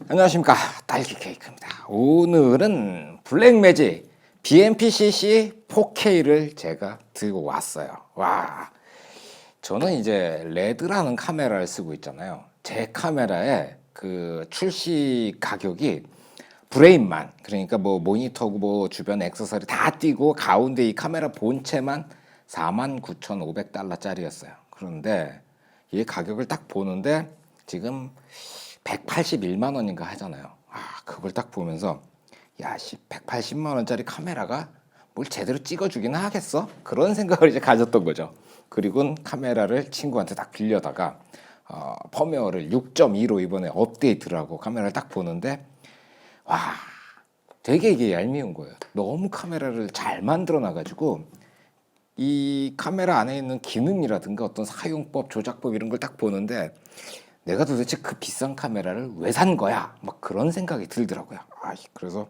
안녕하십니까, 딸기 케이크입니다. 오늘은 블랙매직 BMPCC 4K를 제가 들고 왔어요. 와, 저는 이제 레드라는 카메라를 쓰고 있잖아요. 제 카메라에 그 출시 가격이 브레인만, 그러니까 뭐 모니터고 뭐 주변 액세서리 다 띄고 가운데 이 카메라 본체만 49,500달러짜리였어요. 그런데 이 가격을 딱 보는데 지금 181만 원인가 하잖아요. 그걸 딱 보면서 야, 180만 원짜리 카메라가 뭘 제대로 찍어주기는 하겠어? 그런 생각을 이제 가졌던 거죠. 그리고 카메라를 친구한테 딱 빌려다가 펌웨어를 6.2로 이번에 업데이트를 하고 카메라를 딱 보는데 와, 되게 이게 얄미운 거예요. 너무 카메라를 잘 만들어 놔가지고 이 카메라 안에 있는 기능이라든가 어떤 사용법, 조작법 이런 걸 딱 보는데 내가 도대체 그 비싼 카메라를 왜 산 거야? 막 그런 생각이 들더라고요. 그래서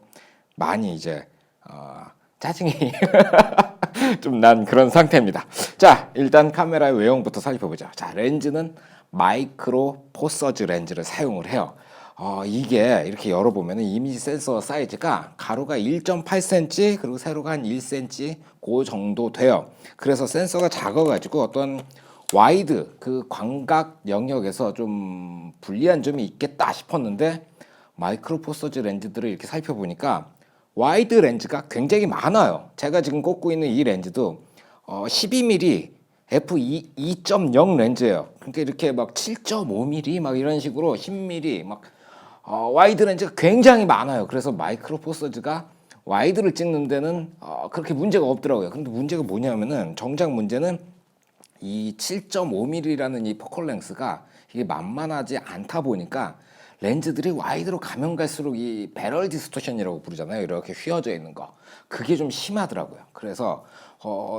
많이 이제 짜증이 좀 난 그런 상태입니다. 자, 일단 카메라의 외형부터 살펴보자. 자, 렌즈는 마이크로 포서즈 렌즈를 사용을 해요. 이게 이렇게 열어보면 이미지 센서 사이즈가 가로가 1.8cm 그리고 세로가 한 1cm 그 정도 돼요. 그래서 센서가 작아가지고 어떤 와이드 그 광각 영역에서 좀 불리한 점이 있겠다 싶었는데 마이크로 포서즈 렌즈들을 이렇게 살펴보니까 와이드 렌즈가 굉장히 많아요. 제가 지금 꽂고 있는 이 렌즈도 12mm f2.0 렌즈예요. 그러니까 이렇게 막 7.5mm 막 이런 식으로 10mm 막 와이드 렌즈가 굉장히 많아요. 그래서 마이크로 포서즈가 와이드를 찍는 데는 그렇게 문제가 없더라고요. 근데 문제가 뭐냐면은 정작 문제는 이 7.5mm라는 이 포컬 렌스가 이게 만만하지 않다 보니까 렌즈들이 와이드로 가면 갈수록 이 배럴 디스토션이라고 부르잖아요. 이렇게 휘어져 있는 거. 그게 좀 심하더라고요. 그래서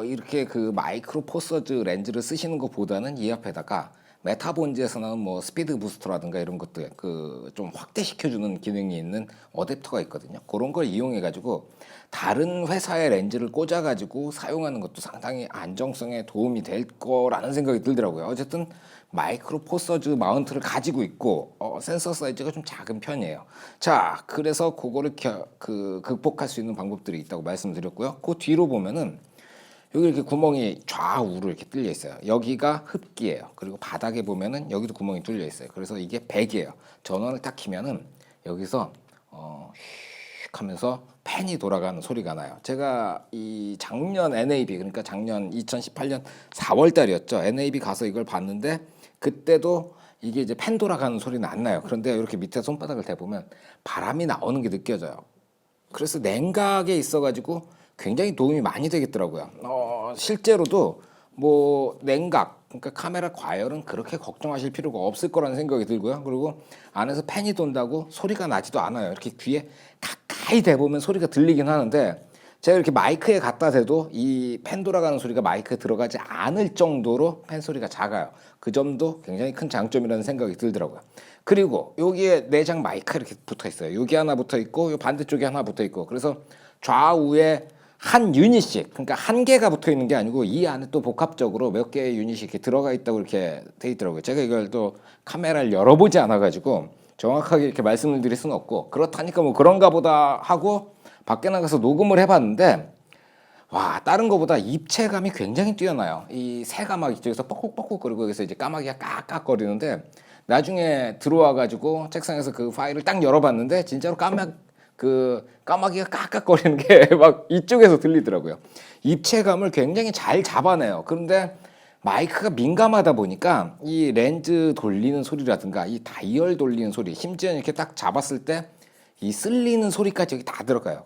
이렇게 그 마이크로 포서즈 렌즈를 쓰시는 것보다는 이 앞에다가 메타본즈에서 나온 뭐 스피드 부스터라든가 이런 것들 그 좀 확대시켜주는 기능이 있는 어댑터가 있거든요. 그런 걸 이용해 가지고 다른 회사의 렌즈를 꽂아 가지고 사용하는 것도 상당히 안정성에 도움이 될 거라는 생각이 들더라고요. 어쨌든 마이크로 포서즈 마운트를 가지고 있고 센서 사이즈가 좀 작은 편이에요. 자, 그래서 그거를 극복할 수 있는 방법들이 있다고 말씀드렸고요. 그 뒤로 보면은 여기 이렇게 구멍이 좌우로 이렇게 뚫려 있어요. 여기가 흡기예요. 그리고 바닥에 보면은 여기도 구멍이 뚫려 있어요. 그래서 이게 백이에요. 전원을 딱 키면은 여기서 휙 하면서 팬이 돌아가는 소리가 나요. 제가 이 작년 NAB, 그러니까 작년 2018년 4월 달이었죠. NAB 가서 이걸 봤는데 그때도 이게 이제 팬 돌아가는 소리는 안 나요. 그런데 이렇게 밑에 손바닥을 대보면 바람이 나오는 게 느껴져요. 그래서 냉각에 있어가지고 굉장히 도움이 많이 되겠더라고요. 실제로도 뭐 냉각, 그러니까 카메라 과열은 그렇게 걱정하실 필요가 없을 거라는 생각이 들고요. 그리고 안에서 팬이 돈다고 소리가 나지도 않아요. 이렇게 귀에 가까이 대보면 소리가 들리긴 하는데 제가 이렇게 마이크에 갖다 대도 이 팬 돌아가는 소리가 마이크에 들어가지 않을 정도로 팬 소리가 작아요. 그 점도 굉장히 큰 장점이라는 생각이 들더라고요. 그리고 여기에 내장 마이크가 이렇게 붙어 있어요. 여기 하나 붙어 있고 요 반대쪽에 하나 붙어 있고 그래서 좌우에 한 유닛씩, 그러니까 한 개가 붙어 있는 게 아니고 이 안에 또 복합적으로 몇 개의 유닛이 이렇게 들어가 있다고 이렇게 돼 있더라고요. 제가 이걸 또 카메라를 열어보지 않아가지고 정확하게 이렇게 말씀을 드릴 수는 없고 그렇다니까 뭐 그런가 보다 하고 밖에 나가서 녹음을 해봤는데 와, 다른 거보다 입체감이 굉장히 뛰어나요. 이 새가막 이쪽에서 뻑뻑뻑뻑거리고 여기서 이제 까마귀가 깍깍거리는데 나중에 들어와가지고 책상에서 그 파일을 딱 열어봤는데 진짜로 까마귀가 깍깍거리는 게 막 이쪽에서 들리더라고요. 입체감을 굉장히 잘 잡아내요. 그런데 마이크가 민감하다 보니까 이 렌즈 돌리는 소리라든가 이 다이얼 돌리는 소리, 심지어 이렇게 딱 잡았을 때 이 쓸리는 소리까지 여기 다 들어가요.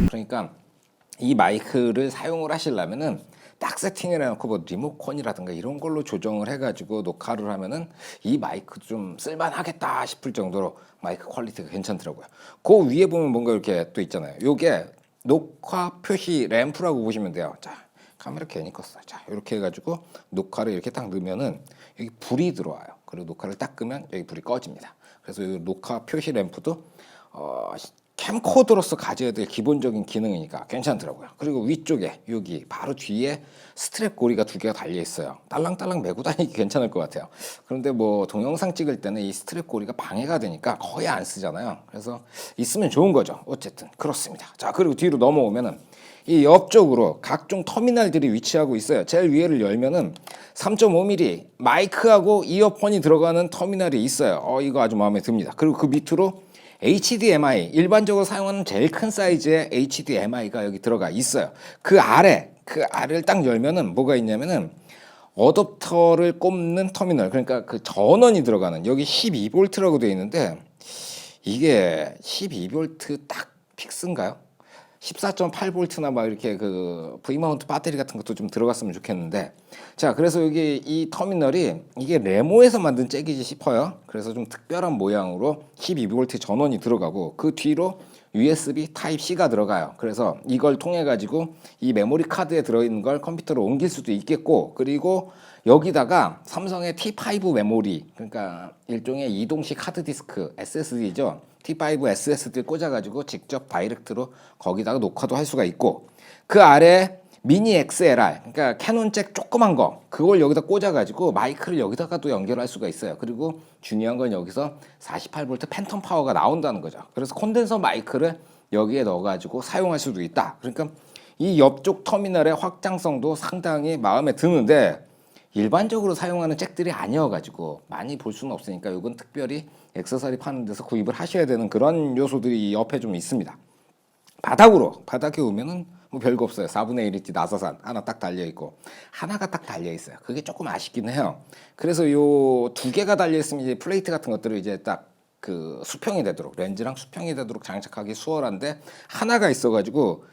그러니까 이 마이크를 사용을 하시려면은 딱 세팅을 해놓고 뭐 리모컨이라든가 이런 걸로 조정을 해가지고 녹화를 하면은 이 마이크 좀 쓸만하겠다 싶을 정도로 마이크 퀄리티가 괜찮더라고요. 그 위에 보면 뭔가 이렇게 또 있잖아요. 요게 녹화 표시 램프라고 보시면 돼요. 자, 카메라 괜히 껐어. 자, 이렇게 해가지고 녹화를 이렇게 딱 넣으면은 여기 불이 들어와요. 그리고 녹화를 딱 끄면 여기 불이 꺼집니다. 그래서 이 녹화 표시 램프도 캠코더로서 가져야 될 기본적인 기능이니까 괜찮더라고요. 그리고 위쪽에 여기 바로 뒤에 스트랩 고리가 두 개가 달려 있어요. 딸랑딸랑 메고 다니기 괜찮을 것 같아요. 그런데 뭐 동영상 찍을 때는 이 스트랩 고리가 방해가 되니까 거의 안 쓰잖아요. 그래서 있으면 좋은 거죠. 어쨌든 그렇습니다. 자, 그리고 뒤로 넘어오면은 이 옆쪽으로 각종 터미널들이 위치하고 있어요. 제일 위에를 열면은 3.5mm 마이크하고 이어폰이 들어가는 터미널이 있어요. 이거 아주 마음에 듭니다. 그리고 그 밑으로 HDMI, 일반적으로 사용하는 제일 큰 사이즈의 HDMI가 여기 들어가 있어요. 그 아래를 딱 열면은 뭐가 있냐면은 어댑터를 꼽는 터미널, 그러니까 그 전원이 들어가는, 여기 12V라고 되어 있는데 이게 12V 딱 픽스인가요? 14.8V나 막 이렇게 그 V마운트 배터리 같은 것도 좀 들어갔으면 좋겠는데, 자, 그래서 여기 이 터미널이 이게 레모에서 만든 잭이지 싶어요. 그래서 좀 특별한 모양으로 12V 전원이 들어가고 그 뒤로 USB Type-C가 들어가요. 그래서 이걸 통해 가지고 이 메모리 카드에 들어있는 걸 컴퓨터로 옮길 수도 있겠고, 그리고 여기다가 삼성의 T5 메모리, 그러니까 일종의 이동식 하드디스크 SSD죠. T5 SSD 꽂아가지고 직접 다이렉트로 거기다가 녹화도 할 수가 있고, 그 아래 미니 XLR, 그러니까 캐논 잭 조그만 거, 그걸 여기다 꽂아가지고 마이크를 여기다가도 연결할 수가 있어요. 그리고 중요한 건 여기서 48V 팬텀 파워가 나온다는 거죠. 그래서 콘덴서 마이크를 여기에 넣어가지고 사용할 수도 있다. 그러니까 이 옆쪽 터미널의 확장성도 상당히 마음에 드는데, 일반적으로 사용하는 잭들이 아니어가지고 많이 볼 수는 없으니까 이건 특별히 액세서리 파는 데서 구입을 하셔야 되는 그런 요소들이 옆에 좀 있습니다. 바닥에 오면은 뭐 별거 없어요. 4분의 1인치 나사산 하나 딱 달려 있고, 하나가 딱 달려 있어요. 그게 조금 아쉽긴 해요. 그래서 요 두 개가 달려 있으면 이제 플레이트 같은 것들을 이제 딱 그 수평이 되도록, 렌즈랑 수평이 되도록 장착하기 수월한데, 하나가 있어가지고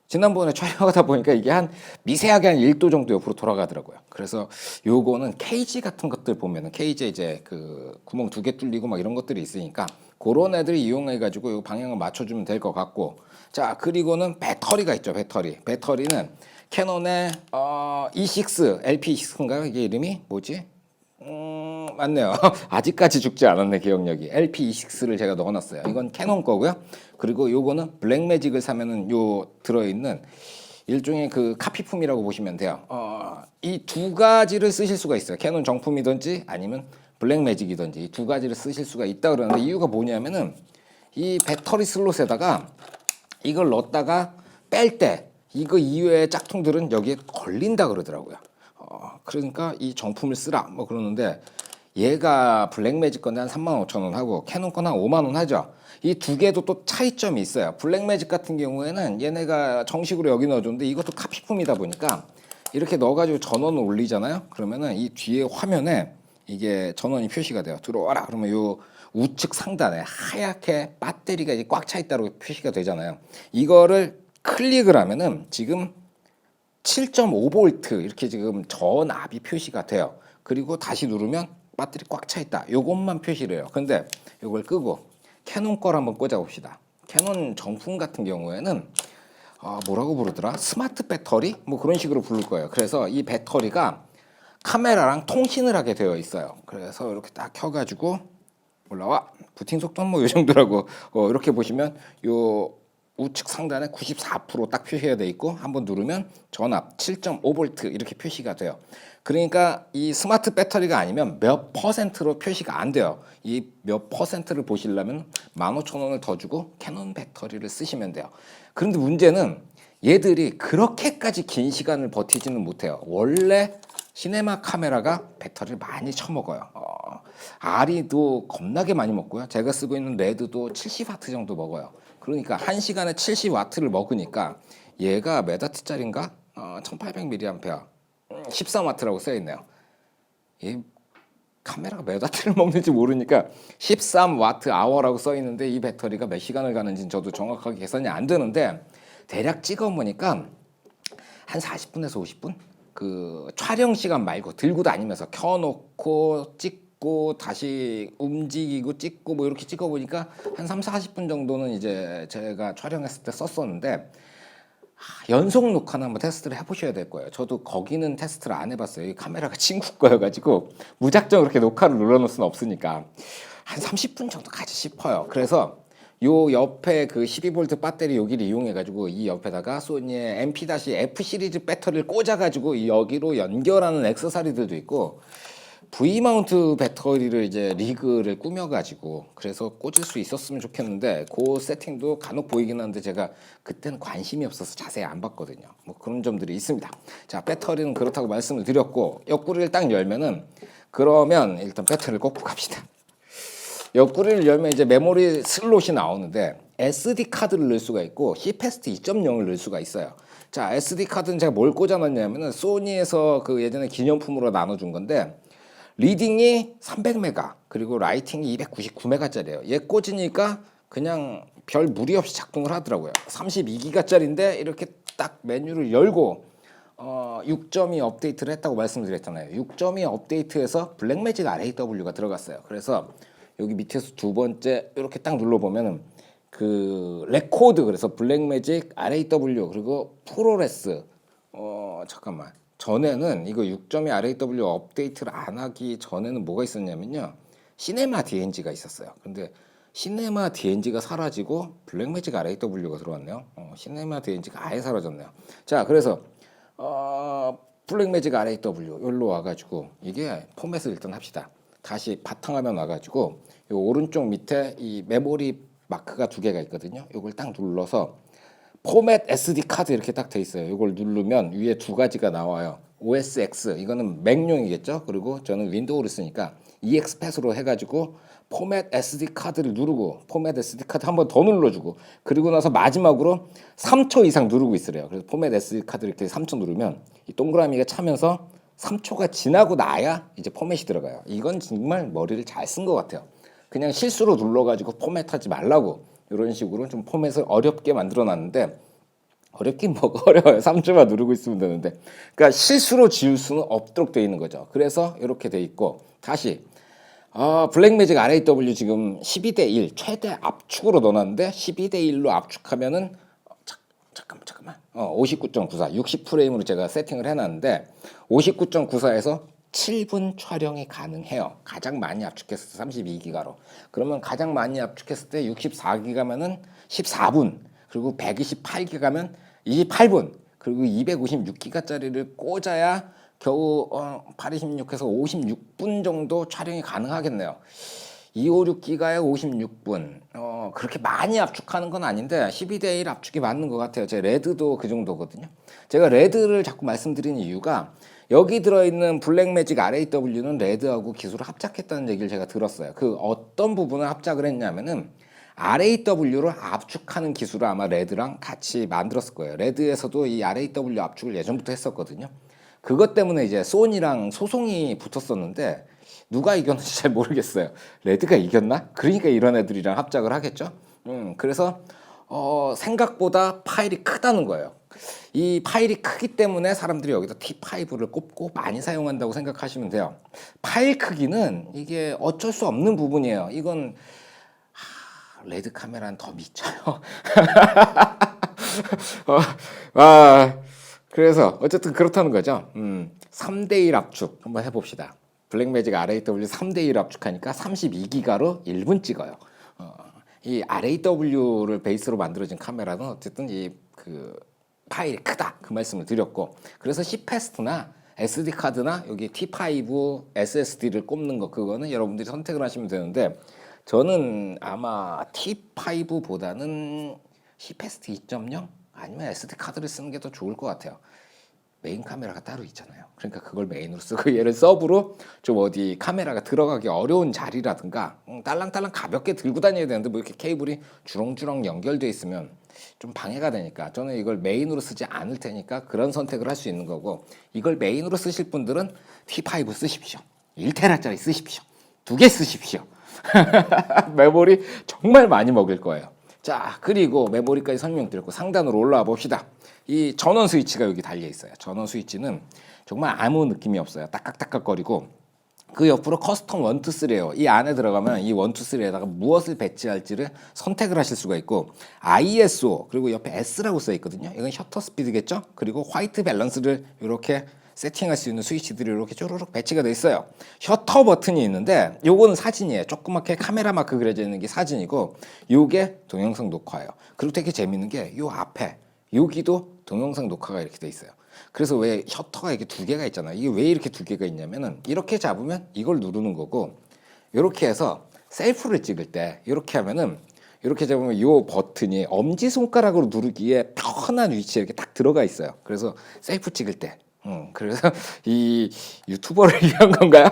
지난번에 촬영하다 보니까 이게 한 미세하게 한 1도 정도 옆으로 돌아가더라고요. 그래서 요거는 케이지 같은 것들 보면은, 케이지에 이제 그 구멍 두 개 뚫리고 막 이런 것들이 있으니까 그런 애들 이용해 가지고 요 방향을 맞춰주면 될 것 같고, 자, 그리고는 배터리가 있죠. 배터리는 캐논의 E6 LP6인가요? 이게 이름이 뭐지? 맞네요. 아직까지 죽지 않았네, 기억력이. LP26를 제가 넣어놨어요. 이건 캐논 거고요. 그리고 요거는 블랙매직을 사면은 요 들어있는 일종의 그 카피품이라고 보시면 돼요. 이 두 가지를 쓰실 수가 있어요. 캐논 정품이든지 아니면 블랙매직이든지 이 두 가지를 쓰실 수가 있다 그러는데, 이유가 뭐냐면은 이 배터리 슬롯에다가 이걸 넣었다가 뺄 때 이거 이외의 짝퉁들은 여기에 걸린다 그러더라고요. 그러니까 이 정품을 쓰라 뭐 그러는데, 얘가 블랙매직 건데 한 35,000원 하고 캐논 건 한 5만 원 하죠. 이 두 개도 또 차이점이 있어요. 블랙매직 같은 경우에는 얘네가 정식으로 여기 넣어줬는데 이것도 카피품이다 보니까 이렇게 넣어가지고 전원을 올리잖아요. 그러면은 이 뒤에 화면에 이게 전원이 표시가 돼요. 들어와라 그러면 요 우측 상단에 하얗게 배터리가 이제 꽉 차 있다고 표시가 되잖아요. 이거를 클릭을 하면은 지금 7.5V 이렇게 지금 전압이 표시가 돼요. 그리고 다시 누르면 배터리 꽉 차 있다. 요것만 표시를 해요. 근데 요걸 끄고 캐논 걸 한번 꽂아 봅시다. 캐논 정품 같은 경우에는 뭐라고 부르더라? 스마트 배터리? 뭐 그런 식으로 부를 거예요. 그래서 이 배터리가 카메라랑 통신을 하게 되어 있어요. 그래서 이렇게 딱 켜가지고 올라와. 부팅 속도는 뭐 이 정도라고. 이렇게 보시면 요 우측 상단에 94%딱 표시가 돼 있고, 한번 누르면 전압 7.5V 이렇게 표시가 돼요. 그러니까 이 스마트 배터리가 아니면 몇 퍼센트로 표시가 안 돼요. 이 몇 퍼센트를 보시려면 15,000원을 더 주고 캐논 배터리를 쓰시면 돼요. 그런데 문제는 얘들이 그렇게까지 긴 시간을 버티지는 못해요. 원래 시네마 카메라가 배터리를 많이 처먹어요. R이도 겁나게 많이 먹고요. 제가 쓰고 있는 레드도 70W 정도 먹어요. 그러니까 1시간에 70W를 먹으니까 얘가 몇 와트짜리인가? 1800mAh 13W라고 써있네요. 이 카메라가 몇 와트를 먹는지 모르니까 13Wh라고 써있는데 이 배터리가 몇 시간을 가는지는 저도 정확하게 계산이 안 되는데, 대략 찍어보니까 한 40분에서 50분? 그 촬영 시간 말고 들고 다니면서 켜놓고 찍고 다시 움직이고 찍고 뭐 이렇게 찍어보니까 한 3, 40분 정도는 이제 제가 촬영했을 때 썼었는데, 연속 녹화는 한번 테스트를 해보셔야 될 거예요. 저도 거기는 테스트를 안 해봤어요. 이 카메라가 친구 거여가지고 무작정 그렇게 녹화를 눌러놓을 수는 없으니까 한 30분 정도 가지 싶어요. 그래서 요 옆에 그 12V 배터리 여기를 이용해가지고 이 옆에다가 소니의 MP-F 시리즈 배터리를 꽂아가지고 여기로 연결하는 액세서리들도 있고 V 마운트 배터리를 이제 리그를 꾸며가지고 그래서 꽂을 수 있었으면 좋겠는데 그 세팅도 간혹 보이긴 하는데 제가 그때는 관심이 없어서 자세히 안 봤거든요. 뭐 그런 점들이 있습니다. 자, 배터리는 그렇다고 말씀을 드렸고 옆구리를 딱 열면은 그러면 일단 배터리를 꽂고 갑시다. 옆구리를 열면 이제 메모리 슬롯이 나오는데 SD 카드를 넣을 수가 있고 C패스트 2.0을 넣을 수가 있어요. 자, SD 카드는 제가 뭘 꽂아놨냐면은 소니에서 그 예전에 기념품으로 나눠준 건데 리딩이 300메가 그리고 라이팅이 299메가짜리예요. 얘 꽂으니까 그냥 별 무리 없이 작동을 하더라고요. 32기가짜리인데 이렇게 딱 메뉴를 열고 6.2 업데이트를 했다고 말씀드렸잖아요. 6.2 업데이트에서 블랙매직 RAW가 들어갔어요. 그래서 여기 밑에서 두 번째 이렇게 딱 눌러보면은 그 레코드 그래서 블랙매직 RAW 그리고 프로레스 잠깐만 전에는 이거 6.2 RAW 업데이트를 안 하기 전에는 뭐가 있었냐면요 시네마 DNG가 있었어요. 근데 시네마 DNG가 사라지고 블랙매직 RAW가 들어왔네요. 시네마 DNG가 아예 사라졌네요. 자, 그래서 블랙매직 RAW 여기로 와가지고 이게 포맷을 일단 합시다. 다시 바탕화면 와가지고 요 오른쪽 밑에 이 메모리 마크가 두 개가 있거든요. 이걸 딱 눌러서 포맷 SD 카드 이렇게 딱 돼 있어요. 이걸 누르면 위에 두 가지가 나와요. OSX 이거는 맥용이겠죠. 그리고 저는 윈도우를 쓰니까 EXPAS로 해가지고 포맷 SD 카드를 누르고 포맷 SD 카드 한 번 더 눌러주고 그리고 나서 마지막으로 3초 이상 누르고 있으래요. 그래서 포맷 SD 카드 이렇게 3초 누르면 이 동그라미가 차면서 3초가 지나고 나야 이제 포맷이 들어가요. 이건 정말 머리를 잘 쓴 것 같아요. 그냥 실수로 눌러가지고 포맷하지 말라고 이런 식으로 좀 포맷을 어렵게 만들어놨는데 어렵긴 뭐가 어려워요. 3초만 누르고 있으면 되는데 그러니까 실수로 지울 수는 없도록 되어 있는 거죠. 그래서 이렇게 돼 있고 다시 블랙매직 RAW 지금 12:1 최대 압축으로 넣어놨는데 12:1로 압축하면은 잠깐만 59.94 60프레임으로 제가 세팅을 해놨는데 59.94에서 7분 촬영이 가능해요. 가장 많이 압축했을 때 32기가로. 그러면 가장 많이 압축했을 때 64기가면은 14분. 그리고 128기가면 28분. 그리고 256기가짜리를 꽂아야 겨우 826에서 56분 정도 촬영이 가능하겠네요. 256기가에 56분. 그렇게 많이 압축하는 건 아닌데 12:1 압축이 맞는 것 같아요. 제 레드도 그 정도거든요. 제가 레드를 자꾸 말씀드리는 이유가 여기 들어있는 블랙매직 RAW는 레드하고 기술을 합작했다는 얘기를 제가 들었어요. 그 어떤 부분을 합작을 했냐면은 RAW를 압축하는 기술을 아마 레드랑 같이 만들었을 거예요. 레드에서도 이 RAW 압축을 예전부터 했었거든요. 그것 때문에 이제 소니랑 소송이 붙었었는데 누가 이겼는지 잘 모르겠어요. 레드가 이겼나? 그러니까 이런 애들이랑 합작을 하겠죠. 그래서 생각보다 파일이 크다는 거예요. 이 파일이 크기 때문에 사람들이 여기다 T5를 꼽고 많이 사용한다고 생각하시면 돼요. 파일 크기는 이게 어쩔 수 없는 부분이에요. 이건 레드 카메라는 더 미쳐요. 그래서 어쨌든 그렇다는 거죠. 3:1 압축 한번 해봅시다. 블랙매직 RAW 3:1 압축하니까 32기가로 1분 찍어요. 이 RAW를 베이스로 만들어진 카메라는 어쨌든 그 파일이 크다 그 말씀을 드렸고 그래서 C패스트나 SD 카드나 여기 T5 SSD를 꼽는 거 그거는 여러분들이 선택을 하시면 되는데 저는 아마 T5보다는 C패스트 2.0 아니면 SD 카드를 쓰는 게 더 좋을 것 같아요. 메인 카메라가 따로 있잖아요. 그러니까 그걸 메인으로 쓰고 얘를 서브로 좀 어디 카메라가 들어가기 어려운 자리라든가 딸랑딸랑 가볍게 들고 다녀야 되는데 뭐 이렇게 케이블이 주렁주렁 연결돼 있으면 좀 방해가 되니까 저는 이걸 메인으로 쓰지 않을 테니까 그런 선택을 할 수 있는 거고 이걸 메인으로 쓰실 분들은 T5 쓰십시오. 1테라짜리 쓰십시오. 2개 쓰십시오. 메모리 정말 많이 먹을 거예요. 자, 그리고 메모리까지 설명드렸고 상단으로 올라와 봅시다. 이 전원 스위치가 여기 달려 있어요. 전원 스위치는 정말 아무 느낌이 없어요. 딱딱딱거리고 그 옆으로 커스텀 1, 2, 3예요. 이 안에 들어가면 이 1, 2, 3에다가 무엇을 배치할지를 선택을 하실 수가 있고 ISO 그리고 옆에 S라고 써 있거든요. 이건 셔터 스피드겠죠. 그리고 화이트 밸런스를 이렇게 세팅할 수 있는 스위치들이 이렇게 쪼르륵 배치가 돼 있어요. 셔터 버튼이 있는데 요거는 사진이에요. 조그맣게 카메라 마크 그려져 있는 게 사진이고 요게 동영상 녹화예요. 그리고 되게 재밌는 게 요 앞에 여기도 동영상 녹화가 이렇게 돼 있어요. 그래서 왜 셔터가 이렇게 두 개가 있잖아요. 이게 왜 이렇게 두 개가 있냐면은 이렇게 잡으면 이걸 누르는 거고 이렇게 해서 셀프를 찍을 때 이렇게 하면은 이렇게 잡으면 이 버튼이 엄지 손가락으로 누르기에 편한 위치에 이렇게 딱 들어가 있어요. 그래서 셀프 찍을 때 그래서 이 유튜버를 위한 건가요?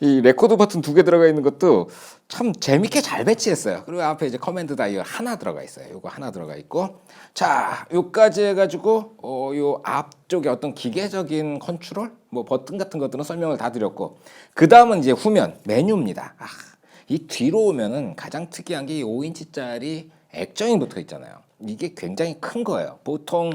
이 레코드 버튼 두 개 들어가 있는 것도 참 재밌게 잘 배치했어요. 그리고 앞에 이제 커맨드 다이얼 하나 들어가 있어요. 요거 하나 들어가 있고 자 요까지 해가지고 요 앞쪽에 어떤 기계적인 컨트롤 뭐 버튼 같은 것들은 설명을 다 드렸고 그 다음은 이제 후면 메뉴입니다. 이 뒤로 오면은 가장 특이한 게 이 5인치짜리 액정이 붙어 있잖아요. 이게 굉장히 큰 거예요. 보통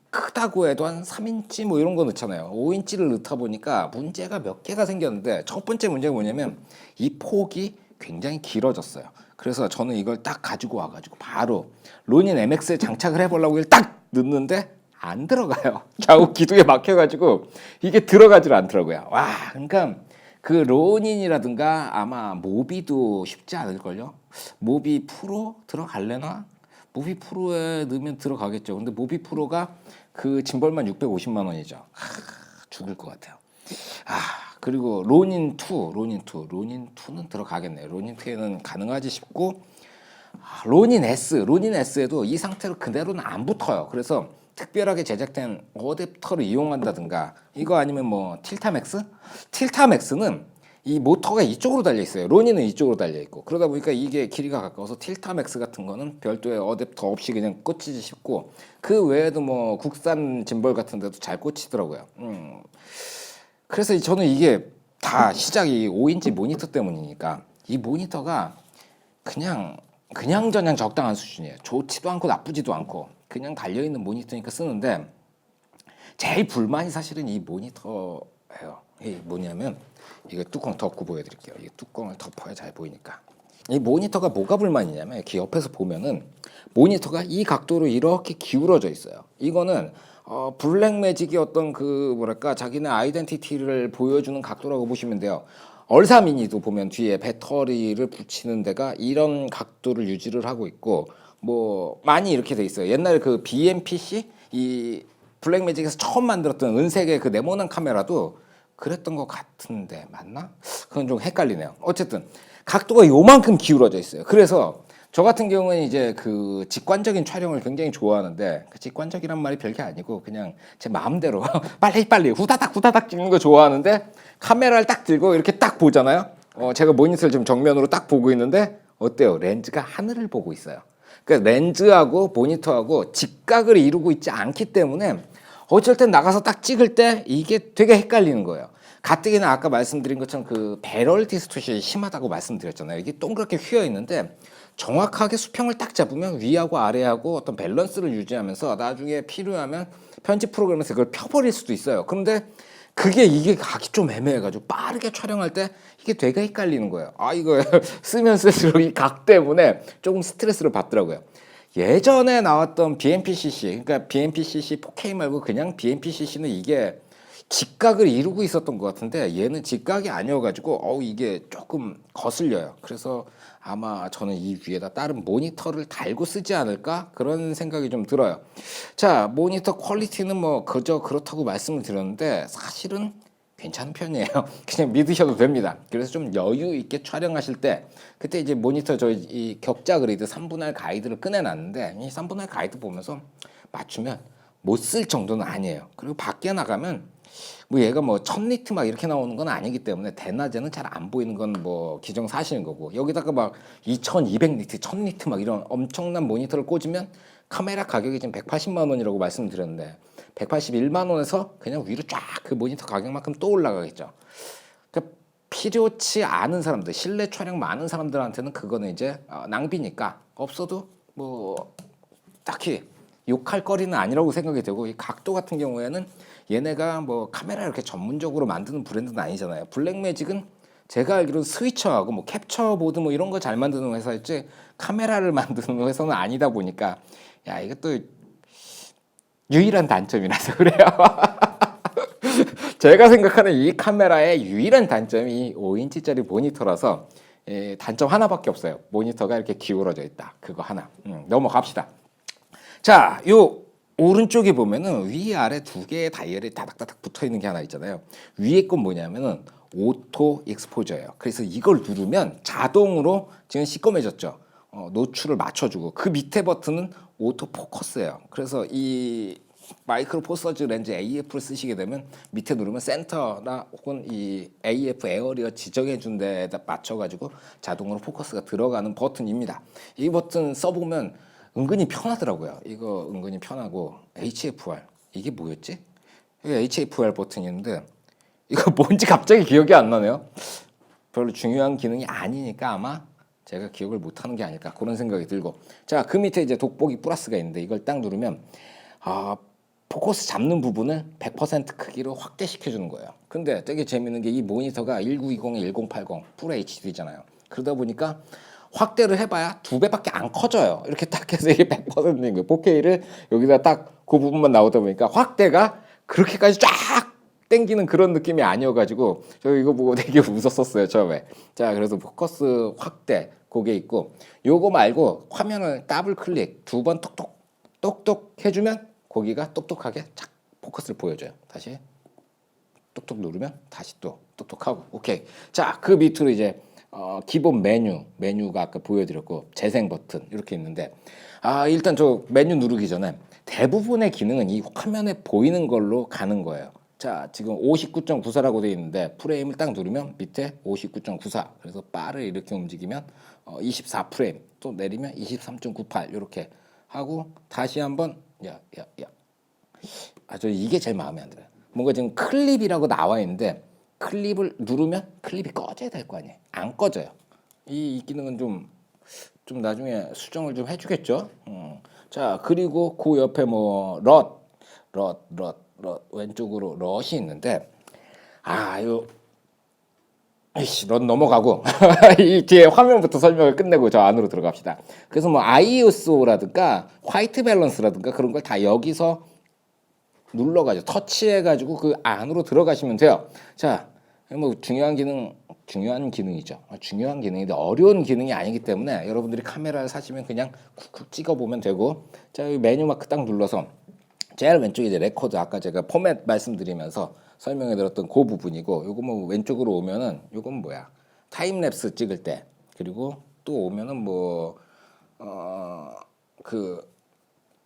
크다고 해도 한 3인치 뭐 이런 거 넣잖아요. 5인치를 넣다 보니까 문제가 몇 개가 생겼는데 첫 번째 문제가 뭐냐면 이 폭이 굉장히 길어졌어요. 그래서 저는 이걸 딱 가지고 와가지고 바로 로닌 MX에 장착을 해보려고 딱 넣는데 안 들어가요. 좌우 기둥에 막혀가지고 이게 들어가질 않더라고요. 와, 그러니까 그 로닌이라든가 아마 모비도 쉽지 않을걸요. 모비 프로 들어갈래나? 모비 프로에 넣으면 들어가겠죠. 근데 모비 프로가 그 짐벌만 650만 원이죠. 죽을 것 같아요. 그리고 로닌 2는 들어가겠네요. 로닌 2에는 가능하지 싶고 로닌 S에도 이 상태로 그대로는 안 붙어요. 그래서 특별하게 제작된 어댑터를 이용한다든가 이거 아니면 뭐 틸타맥스? 틸타맥스는 이 모터가 이쪽으로 달려 있어요. 로니는 이쪽으로 달려 있고 그러다 보니까 이게 길이가 가까워서 틸타맥스 같은 거는 별도의 어댑터 없이 그냥 꽂히지 싶고 그 외에도 뭐 국산 짐벌 같은 데도 잘 꽂히더라고요. 그래서 저는 이게 다 시작이 5인치 모니터 때문이니까 이 모니터가 그냥 적당한 수준이에요. 좋지도 않고 나쁘지도 않고 그냥 달려있는 모니터니까 쓰는데 제일 불만이 사실은 이 모니터예요. 이게 뭐냐면 이거 뚜껑 덮고 보여드릴게요. 이 뚜껑을 덮어야 잘 보이니까. 이 모니터가 뭐가 불만이냐면 이렇게 옆에서 보면은 모니터가 이 각도로 이렇게 기울어져 있어요. 이거는 블랙매직의 어떤 그 뭐랄까 자기네 아이덴티티를 보여주는 각도라고 보시면 돼요. 얼사미니도 보면 뒤에 배터리를 붙이는 데가 이런 각도를 유지를 하고 있고 뭐 많이 이렇게 돼 있어요. 옛날에 그 BMPC 이 블랙매직에서 처음 만들었던 은색의 그 네모난 카메라도 그랬던 것 같은데 맞나? 그건 좀 헷갈리네요. 어쨌든 각도가 요만큼 기울어져 있어요. 그래서 저 같은 경우는 이제 그 직관적인 촬영을 굉장히 좋아하는데 그 직관적이란 말이 별게 아니고 그냥 제 마음대로 빨리 후다닥 찍는 거 좋아하는데 카메라를 딱 들고 이렇게 딱 보잖아요. 제가 모니터를 지금 정면으로 딱 보고 있는데 어때요? 렌즈가 하늘을 보고 있어요. 그러니까 렌즈하고 모니터하고 직각을 이루고 있지 않기 때문에 어쩔 땐 나가서 딱 찍을 때 이게 되게 헷갈리는 거예요. 가뜩이나 아까 말씀드린 것처럼 그 배럴 디스토션이 심하다고 말씀드렸잖아요. 이게 동그랗게 휘어 있는데 정확하게 수평을 딱 잡으면 위하고 아래하고 어떤 밸런스를 유지하면서 나중에 필요하면 편집 프로그램에서 그걸 펴버릴 수도 있어요. 그런데 이게 각이 좀 애매해가지고 빠르게 촬영할 때 이게 되게 헷갈리는 거예요. 이거 쓰면 쓸수록 이 각 때문에 조금 스트레스를 받더라고요. 예전에 나왔던 BMPCC, 그러니까 BMPCC 4K 말고 그냥 BMPCC는 이게 직각을 이루고 있었던 것 같은데 얘는 직각이 아니어가지고 이게 조금 거슬려요. 그래서 아마 저는 이 위에다 다른 모니터를 달고 쓰지 않을까 그런 생각이 좀 들어요. 자, 모니터 퀄리티는 뭐 그저 그렇다고 말씀을 드렸는데 사실은 괜찮은 편이에요. 그냥 믿으셔도 됩니다. 그래서 좀 여유 있게 촬영하실 때 그때 이제 모니터 저희 이 격자 그리드 3분할 가이드를 꺼내놨는데 이 3분할 가이드 보면서 맞추면 못 쓸 정도는 아니에요. 그리고 밖에 나가면 뭐 얘가 뭐 1000니트 막 이렇게 나오는 건 아니기 때문에 대낮에는 잘 안 보이는 건 뭐 기정사실인 거고 여기다가 막 2200니트, 1000니트 막 이런 엄청난 모니터를 꽂으면 카메라 가격이 지금 180만 원이라고 말씀드렸는데 181만 원에서 그냥 위로 쫙 그 모니터 가격만큼 또 올라가겠죠. 그러니까 필요치 않은 사람들, 실내 촬영 많은 사람들한테는 그거는 이제 낭비니까 없어도 뭐 딱히 욕할 거리는 아니라고 생각이 되고 이 각도 같은 경우에는 얘네가 뭐 카메라 이렇게 전문적으로 만드는 브랜드는 아니잖아요. 블랙매직은 제가 알기로는 스위처하고 뭐 캡처 보드 뭐 이런 거 잘 만드는 회사였지 카메라를 만드는 회사는 아니다 보니까 야 이것도 유일한 단점이라서 그래요. 제가 생각하는 이 카메라의 유일한 단점이 5인치짜리 모니터라서 단점 하나밖에 없어요. 모니터가 이렇게 기울어져 있다. 그거 하나. 넘어갑시다. 자, 요 오른쪽에 보면은 위아래 두 개의 다이얼이 다닥다닥 붙어 있는 게 하나 있잖아요. 위에 건 뭐냐면은 오토 익스포저예요. 그래서 이걸 누르면 자동으로 지금 시꺼매졌죠. 노출을 맞춰주고 그 밑에 버튼은 오토 포커스예요. 그래서 이 마이크로 포서즈 렌즈 AF를 쓰시게 되면 밑에 누르면 센터나 혹은 이 AF 에어리어 지정해 준 데에다 맞춰가지고 자동으로 포커스가 들어가는 버튼입니다. 이 버튼 써보면 은근히 편하더라고요. 이거 은근히 편하고 HFR 이게 뭐였지? 이게 HFR 버튼이었는데 이거 뭔지 갑자기 기억이 안 나네요. 별로 중요한 기능이 아니니까 아마 제가 기억을 못하는 게 아닐까 그런 생각이 들고 자, 그 밑에 이제 돋보기 플러스가 있는데 이걸 딱 누르면 포커스 잡는 부분을 100% 크기로 확대시켜 주는 거예요. 근데 되게 재밌는 게 이 모니터가 1920에 1080 풀 HD잖아요. 그러다 보니까 확대를 해봐야 2배밖에 안 커져요. 이렇게 딱 해서 이게 100%인 거예요. 4K를 여기다 딱 그 부분만 나오다 보니까 확대가 그렇게까지 쫙 땡기는 그런 느낌이 아니어가지고 저 이거 보고 되게 웃었었어요 처음에. 자, 그래서 포커스 확대 그게 있고 요거 말고 화면을 더블 클릭 2번 똑똑 해주면 거기가 똑똑하게 착 포커스를 보여줘요. 다시 똑똑 누르면 다시 또 똑똑하고 오케이. 자, 그 밑으로 이제 기본 메뉴가 아까 보여드렸고 재생 버튼 이렇게 있는데 일단 저 메뉴 누르기 전에 대부분의 기능은 이 화면에 보이는 걸로 가는 거예요. 자, 지금 59.94라고 되어 있는데 프레임을 딱 누르면 밑에 59.94 그래서 바를 이렇게 움직이면 24프레임 또 내리면 23.98 이렇게 하고 다시 한번 저 이게 제일 마음에 안 들어요. 뭔가 지금 클립이라고 나와 있는데 클립을 누르면 클립이 꺼져야 될 거 아니에요. 안 꺼져요. 이 기능은 좀 나중에 수정을 좀 해주겠죠. 자, 그리고 그 옆에 뭐 왼쪽으로 럿이 있는데 요 럿 넘어가고 이 뒤에 화면부터 설명을 끝내고 저 안으로 들어갑시다. 그래서 뭐 ISO라든가 화이트 밸런스라든가 그런 걸 다 여기서 눌러가지고 터치해가지고 그 안으로 들어가시면 돼요. 자, 뭐 중요한 기능이죠. 중요한 기능인데 어려운 기능이 아니기 때문에 여러분들이 카메라를 사시면 그냥 쿡쿡 찍어보면 되고 자, 여기 메뉴 마크 딱 눌러서 제일 왼쪽에 이제 레코드 아까 제가 포맷 말씀드리면서 설명해 드렸던 그 부분이고 요거 뭐 왼쪽으로 오면은 요건 뭐야 타임랩스 찍을 때 그리고 또 오면은 그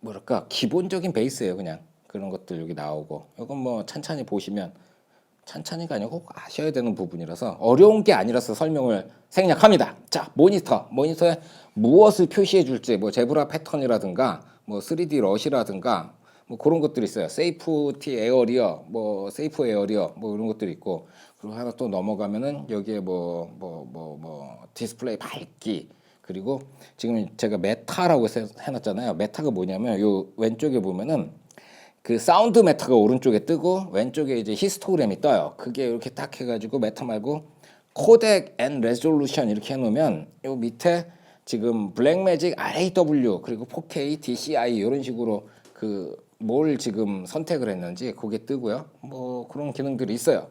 뭐랄까 기본적인 베이스예요. 그냥 그런 것들 여기 나오고 이건 뭐 찬찬히 보시면 찬찬히가 아니고 꼭 아셔야 되는 부분이라서 어려운 게 아니라서 설명을 생략합니다. 자, 모니터에 무엇을 표시해 줄지 뭐 제브라 패턴이라든가 뭐 3D 럿이라든가 뭐 그런 것들이 있어요. 세이프티 에어리어 뭐 세이프 에어리어 뭐 이런 것들이 있고 그리고 하나 또 넘어가면은 여기에 디스플레이 밝기 그리고 지금 제가 메타라고 해놨잖아요. 메타가 뭐냐면 요 왼쪽에 보면은 그 사운드 메타가 오른쪽에 뜨고 왼쪽에 이제 히스토그램이 떠요. 그게 이렇게 딱 해가지고 메타 말고 코덱 앤 레졸루션 이렇게 해놓으면 요 밑에 지금 블랙매직 RAW 그리고 4K DCI 이런 식으로 그 뭘 지금 선택을 했는지 그게 뜨고요. 뭐 그런 기능들이 있어요.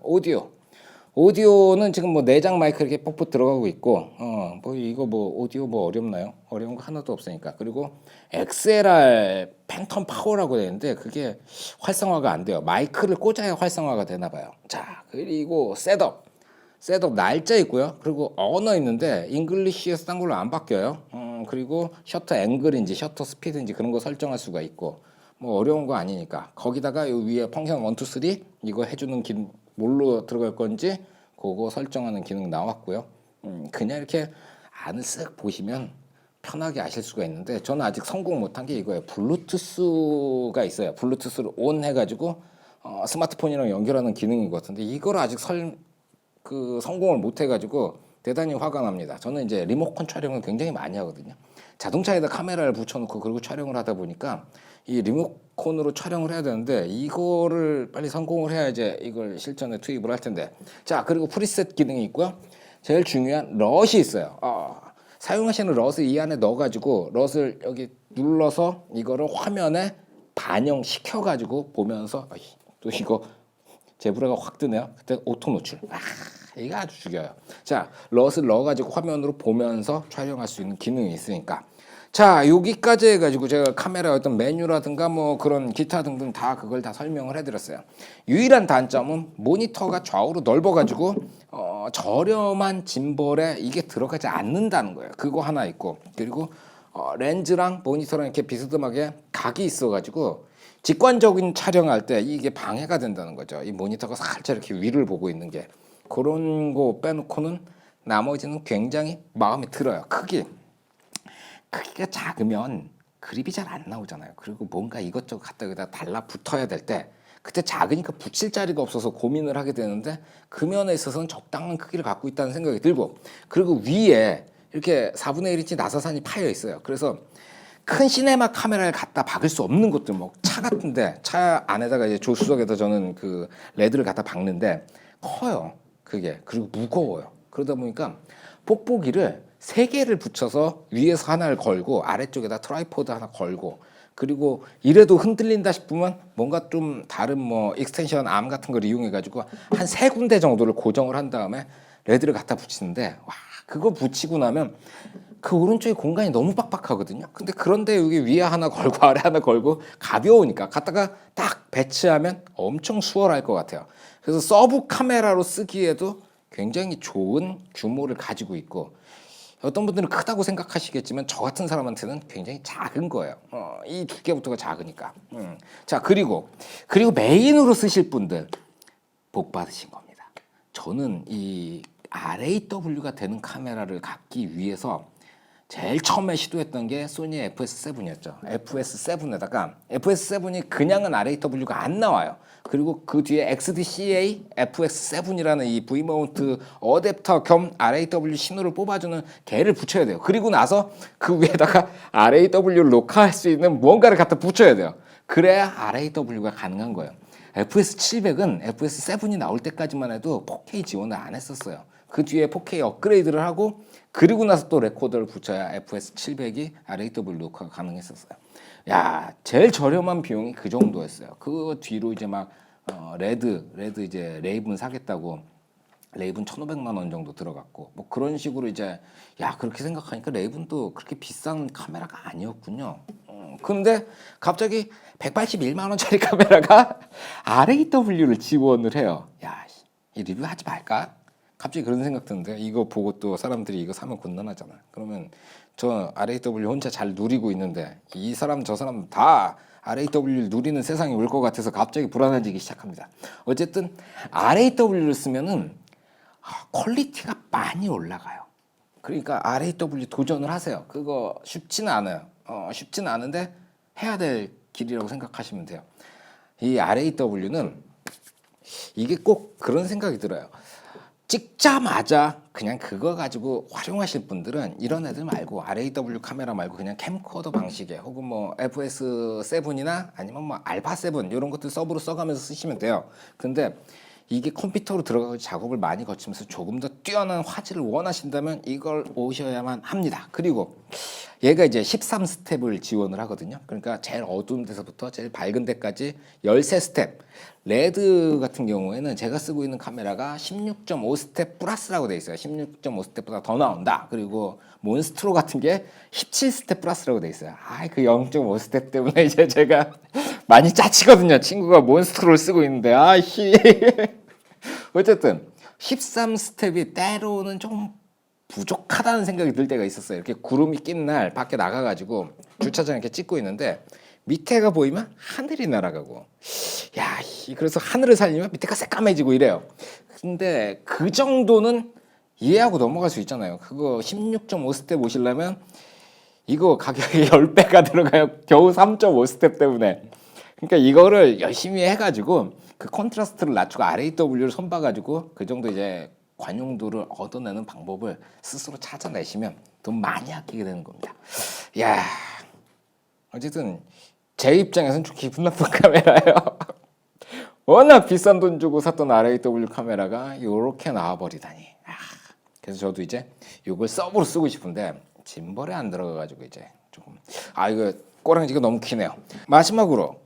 오디오는 지금 뭐 내장 마이크 이렇게 뽁뽁 들어가고 있고 뭐 이거 뭐 오디오 뭐 어렵나요? 어려운 거 하나도 없으니까. 그리고 XLR 팬텀 파워라고 되는데 그게 활성화가 안 돼요. 마이크를 꽂아야 활성화가 되나 봐요. 자, 그리고 셋업 날짜 있고요. 그리고 언어 있는데 잉글리시에서 딴 걸로 안 바뀌어요. 그리고 셔터 앵글인지 셔터 스피드인지 그런 거 설정할 수가 있고 뭐 어려운 거 아니니까 거기다가 요 위에 펑션 1, 2, 3 이거 해주는 기능 뭘로 들어갈 건지 그거 설정하는 기능 나왔고요. 그냥 이렇게 안을 쓱 보시면 편하게 아실 수가 있는데 저는 아직 성공 못한 게 이거예요. 블루투스가 있어요. 블루투스를 온 해가지고 스마트폰이랑 연결하는 기능인 것 같은데 이걸 아직 성공을 못 해가지고 대단히 화가 납니다. 저는 이제 리모컨 촬영을 굉장히 많이 하거든요. 자동차에다 카메라를 붙여놓고 그리고 촬영을 하다 보니까 이 리모컨으로 촬영을 해야 되는데 이거를 빨리 성공을 해야지 이걸 실전에 투입을 할 텐데 자, 그리고 프리셋 기능이 있고요. 제일 중요한 럿이 있어요. 사용하시는 럿을 이 안에 넣어가지고 럿을 여기 눌러서 이거를 화면에 반영시켜가지고 보면서 또 이거 제브라가 확 뜨네요. 그때 오토 노출. 이거 아주 죽여요. 자, 럿을 넣어가지고 화면으로 보면서 촬영할 수 있는 기능이 있으니까. 자, 여기까지 해가지고 제가 카메라 어떤 메뉴라든가 뭐 그런 기타 등등 다 그걸 다 설명을 해드렸어요. 유일한 단점은 모니터가 좌우로 넓어가지고 저렴한 짐벌에 이게 들어가지 않는다는 거예요. 그거 하나 있고, 그리고 렌즈랑 모니터랑 이렇게 비스듬하게 각이 있어가지고 직관적인 촬영할 때 이게 방해가 된다는 거죠. 이 모니터가 살짝 이렇게 위를 보고 있는 게. 그런 거 빼놓고는 나머지는 굉장히 마음에 들어요. 크기가 작으면 그립이 잘 안 나오잖아요. 그리고 뭔가 이것저것 갖다 여기다 달라붙어야 될 때 그때 작으니까 붙일 자리가 없어서 고민을 하게 되는데 그 면에 있어서는 적당한 크기를 갖고 있다는 생각이 들고, 그리고 위에 이렇게 4분의 1인치 나사산이 파여 있어요. 그래서 큰 시네마 카메라를 갖다 박을 수 없는 것들, 뭐 차 같은데 차 안에다가 이제 조수석에다 저는 그 레드를 갖다 박는데 커요. 그게. 그리고 무거워요. 그러다 보니까 뽁뽁이를 3개를 붙여서 위에서 하나를 걸고 아래쪽에다 트라이포드 하나 걸고, 그리고 이래도 흔들린다 싶으면 뭔가 좀 다른 뭐 익스텐션 암 같은 걸 이용해 가지고 한 3군데 정도를 고정을 한 다음에 레드를 갖다 붙이는데, 와, 그거 붙이고 나면 그 오른쪽에 공간이 너무 빡빡하거든요. 근데 그런데 여기 위에 하나 걸고 아래 하나 걸고 가벼우니까 갖다가 딱 배치하면 엄청 수월할 것 같아요. 그래서 서브 카메라로 쓰기에도 굉장히 좋은 규모를 가지고 있고, 어떤 분들은 크다고 생각하시겠지만 저 같은 사람한테는 굉장히 작은 거예요. 이 두께부터가 작으니까. 자, 그리고 메인으로 쓰실 분들 복 받으신 겁니다. 저는 이 RAW가 되는 카메라를 갖기 위해서 제일 처음에 시도했던 게 소니의 FS7이었죠. FS7에다가 FS7이 그냥은 RAW가 안 나와요. 그리고 그 뒤에 XDCA FX7이라는 이 V마운트 어댑터 겸 RAW 신호를 뽑아주는 개를 붙여야 돼요. 그리고 나서 그 위에다가 RAW를 녹화할 수 있는 무언가를 갖다 붙여야 돼요. 그래야 RAW가 가능한 거예요. FS700은 FS7이 나올 때까지만 해도 4K 지원을 안 했었어요. 그 뒤에 4K 업그레이드를 하고 그리고 나서 또 레코더를 붙여야 FS700이 RAW 녹화가 가능했었어요. 야, 제일 저렴한 비용이 그 정도였어요. 그 뒤로 이제 막 레드 이제 레이븐 사겠다고 레이븐 1,500만 원 정도 들어갔고, 뭐 그런 식으로 이제, 야, 그렇게 생각하니까 레이븐도 그렇게 비싼 카메라가 아니었군요. 근데 갑자기 181만 원짜리 카메라가 RAW를 지원을 해요. 야, 이 리뷰 하지 말까? 갑자기 그런 생각 드는데, 이거 보고 또 사람들이 이거 사면 곤란하잖아. 그러면 저 RAW 혼자 잘 누리고 있는데 이 사람 저 사람 다 RAW를 누리는 세상이 올 것 같아서 갑자기 불안해지기 시작합니다. 어쨌든 RAW를 쓰면은 퀄리티가 많이 올라가요. 그러니까 RAW 도전을 하세요. 그거 쉽지는 않아요. 쉽지는 않은데 해야 될 길이라고 생각하시면 돼요. 이 RAW는 이게 꼭 그런 생각이 들어요. 찍자마자 그냥 그거 가지고 활용하실 분들은 이런 애들 말고 RAW 카메라 말고 그냥 캠코더 방식의 혹은 뭐 FS7이나 아니면 뭐 알파7 이런 것들 서브로 써가면서 쓰시면 돼요. 근데 이게 컴퓨터로 들어가서 작업을 많이 거치면서 조금 더 뛰어난 화질을 원하신다면 이걸 오셔야만 합니다. 그리고 얘가 이제 13스텝을 지원을 하거든요. 그러니까 제일 어두운 데서부터 제일 밝은 데까지 13스텝. 레드 같은 경우에는 제가 쓰고 있는 카메라가 16.5스텝 플러스라고 돼 있어요. 16.5스텝보다 더 나온다. 그리고 몬스트로 같은 게 17스텝 플러스라고 돼 있어요. 그 0.5스텝 때문에 이제 제가 많이 짜치거든요. 친구가 몬스트로를 쓰고 있는데 어쨌든 13스텝이 때로는 좀 부족하다는 생각이 들 때가 있었어요. 이렇게 구름이 낀 날 밖에 나가가지고 주차장에 이렇게 찍고 있는데 밑에가 보이면 하늘이 날아가고, 야, 그래서 하늘을 살리면 밑에가 새까매지고 이래요. 근데 그 정도는 이해하고 넘어갈 수 있잖아요. 그거 16.5스텝 오시려면 이거 가격이 10배가 들어가요. 겨우 3.5스텝 때문에. 그러니까 이거를 열심히 해가지고 그 컨트라스트를 낮추고 RAW를 손봐가지고 그 정도 이제 관용도를 얻어내는 방법을 스스로 찾아내시면 돈 많이 아끼게 되는 겁니다. 야, 어쨌든 제 입장에서는 좀 기분 나쁜 카메라예요. 워낙 비싼 돈 주고 샀던 RAW 카메라가 이렇게 나와버리다니. 그래서 저도 이제 이걸 서브로 쓰고 싶은데 짐벌에 안 들어가가지고 이제 조금 이거 꼬랑지가 너무 기네요. 마지막으로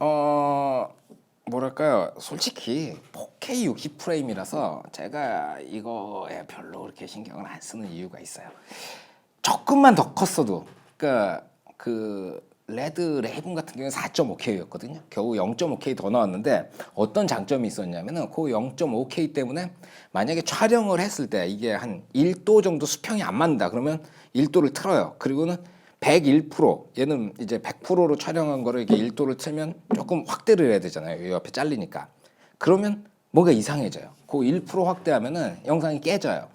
뭐랄까요, 솔직히 4K 60 프레임이라서 제가 이거에 별로 그렇게 신경을 안 쓰는 이유가 있어요. 조금만 더 컸어도 그러니까 그 레드 레이븐 같은 경우는 4.5K였거든요. 겨우 0.5K 더 나왔는데 어떤 장점이 있었냐면은 그 0.5K 때문에 만약에 촬영을 했을 때 이게 한 1도 정도 수평이 안 맞는다 그러면 1도를 틀어요. 그리고는 101% 얘는 이제 100%로 촬영한 거를 이렇게 1도를 틀면 조금 확대를 해야 되잖아요. 이 옆에 잘리니까. 그러면 뭔가 이상해져요. 그 1% 확대하면은 영상이 깨져요.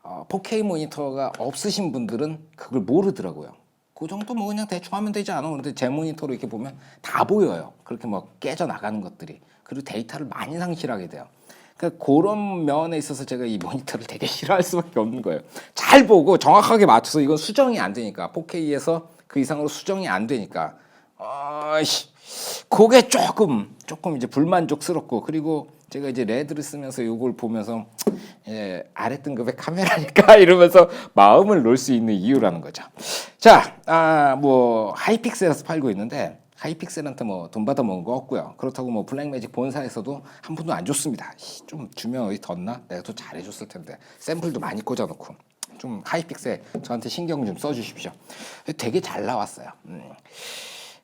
4K 모니터가 없으신 분들은 그걸 모르더라고요. 그 정도 뭐 그냥 대충 하면 되지 않아? 근데 제 모니터로 이렇게 보면 다 보여요. 그렇게 뭐 깨져 나가는 것들이. 그리고 데이터를 많이 상실하게 돼요. 그러니까 그런 면에 있어서 제가 이 모니터를 되게 싫어할 수밖에 없는 거예요. 잘 보고 정확하게 맞춰서 이건 수정이 안 되니까 4K에서 그 이상으로 수정이 안 되니까 그게 조금 이제 불만족스럽고 그리고 제가 이제 레드를 쓰면서 이걸 보면서 아래 등급의 카메라니까 이러면서 마음을 놓을 수 있는 이유라는 거죠. 자, 뭐 하이픽셀에서 팔고 있는데 하이픽셀한테 뭐 돈 받아 먹은 거 없고요. 그렇다고 뭐 블랙매직 본사에서도 한 푼도 안 줬습니다. 좀 주면 어디 덧나? 내가 더 잘해줬을 텐데 샘플도 많이 꽂아놓고 좀 하이픽셀 저한테 신경 좀 써주십시오. 되게 잘 나왔어요.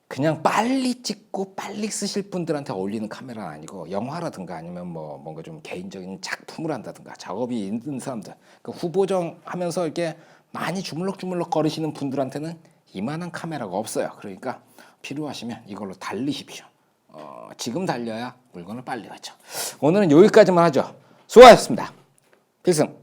그냥 빨리 찍고 빨리 쓰실 분들한테 어울리는 카메라는 아니고 영화라든가 아니면 뭐 뭔가 좀 개인적인 작품을 한다든가 작업이 있는 사람들 그 후보정 하면서 이렇게 많이 주물럭주물럭 거리시는 분들한테는 이만한 카메라가 없어요. 그러니까 필요하시면 이걸로 달리십시오. 지금 달려야 물건을 빨리 가죠. 오늘은 여기까지만 하죠. 수고하셨습니다. 필승.